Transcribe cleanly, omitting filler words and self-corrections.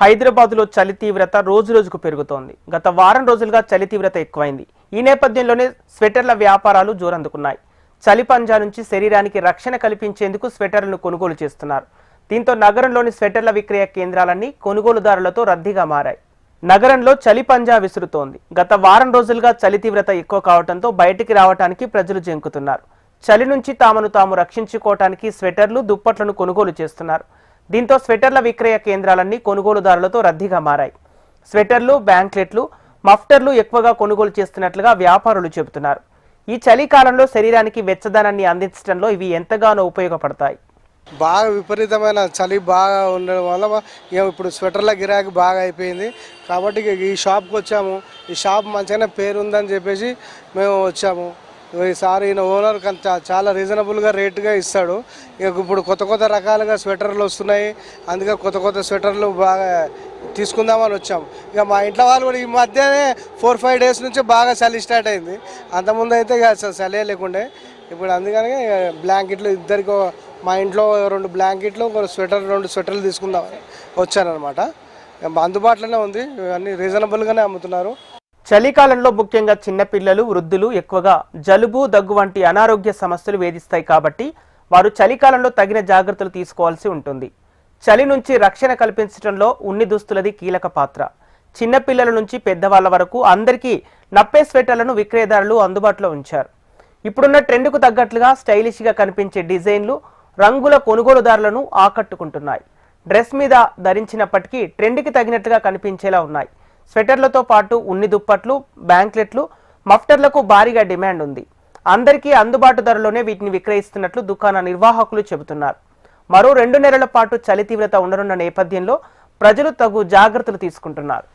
హైదరాబాద్లో చలి తీవ్రత రోజురోజుకు పెరుగుతోంది. గత వారం రోజులుగా చలి తీవ్రత ఎక్కువైంది. ఈ నేపథ్యంలోనే స్వెటర్ల వ్యాపారాలు జోరందుకున్నాయి. చలి పంజా నుంచి శరీరానికి రక్షణ కల్పించేందుకు స్వెటర్లను కొనుగోలు చేస్తున్నారు. దీంతో నగరంలోని స్వెటర్ల విక్రయ కేంద్రాలన్నీ కొనుగోలుదారులతో రద్దీగా మారాయి. నగరంలో చలి పంజా విసురుతోంది. గత వారం రోజులుగా చలి తీవ్రత ఎక్కువ కావడంతో బయటికి రావడానికి ప్రజలు జంకుతున్నారు. చలి నుంచి తాము రక్షించుకోవటానికి స్వెటర్లు, దుప్పట్లను కొనుగోలు చేస్తున్నారు. దీంతో స్వెటర్ల విక్రయ కేంద్రాలన్నీ కొనుగోలుదారులతో రద్దీగా మారాయి. స్వెటర్లు, బ్యాంక్లెట్లు, మఫ్టర్లు ఎక్కువగా కొనుగోలు చేస్తున్నట్లుగా వ్యాపారులు చెబుతున్నారు. ఈ చలికాలంలో శరీరానికి వెచ్చదనాన్ని అందించడంలో ఇవి ఎంతగానో ఉపయోగపడతాయి. బాగా విపరీతమైన చలి బాగా ఉండడం వల్ల ఇప్పుడు స్వెటర్ల గిరాకీ బాగా అయిపోయింది. కాబట్టి ఈ షాప్కి వచ్చాము. ఈ షాప్ మంచిగానే పేరు ఉందని చెప్పేసి మేము వచ్చాము. ఈసారి ఈయన ఓనర్ చాలా రీజనబుల్గా రేటుగా ఇస్తాడు. ఇప్పుడు కొత్త రకాలుగా స్వెటర్లు వస్తున్నాయి. అందుకే కొత్త స్వెటర్లు బాగా తీసుకుందామని వచ్చాము. ఇక మా ఇంట్లో వాళ్ళు కూడా ఈ మధ్యనే 4-5 డేస్ నుంచి బాగా చలి స్టార్ట్ అయింది. అంతకుముందు అయితే ఇక చలి లేకుండే. ఇప్పుడు అందుకని బ్లాంకెట్లు ఇద్దరికి, మా ఇంట్లో 2 బ్లాంకెట్లు, 2 స్వెటర్లు తీసుకుందామని వచ్చానమాట. అందుబాటులోనే ఉంది. అన్ని రీజనబుల్గానే అమ్ముతున్నారు. చలికాలంలో ముఖ్యంగా చిన్నపిల్లలు, వృద్ధులు ఎక్కువగా జలుబు, దగ్గు వంటి అనారోగ్య సమస్యలు వేధిస్తాయి. కాబట్టి వారు చలికాలంలో తగిన జాగ్రత్తలు తీసుకోవాల్సి ఉంటుంది. చలి నుంచి రక్షణ కల్పించడంలో ఉన్ని దుస్తులది కీలక పాత్ర. చిన్నపిల్లల నుంచి పెద్దవాళ్ల వరకు అందరికీ నప్పే స్వెటర్లను విక్రయదారులు అందుబాటులో ఉంచారు. ఇప్పుడున్న ట్రెండ్కు తగ్గట్లుగా స్టైలిష్గా కనిపించే డిజైన్లు, రంగుల కొనుగోలుదారులను ఆకట్టుకుంటున్నాయి. డ్రెస్ మీద ధరించినప్పటికీ ట్రెండ్కి తగినట్లుగా కనిపించేలా ఉన్నాయి. స్వెటర్లతో పాటు ఉన్ని దుప్పట్లు, బ్యాంక్లెట్లు, మఫ్టర్లకు భారీగా డిమాండ్ ఉంది. అందరికీ అందుబాటు ధరలోనే వీటిని విక్రయిస్తున్నట్లు దుకాణ నిర్వాహకులు చెబుతున్నారు. మరో 2 నెలల పాటు చలి తీవ్రత ఉండనున్న నేపథ్యంలో ప్రజలు తగు జాగ్రత్తలు తీసుకుంటున్నారు.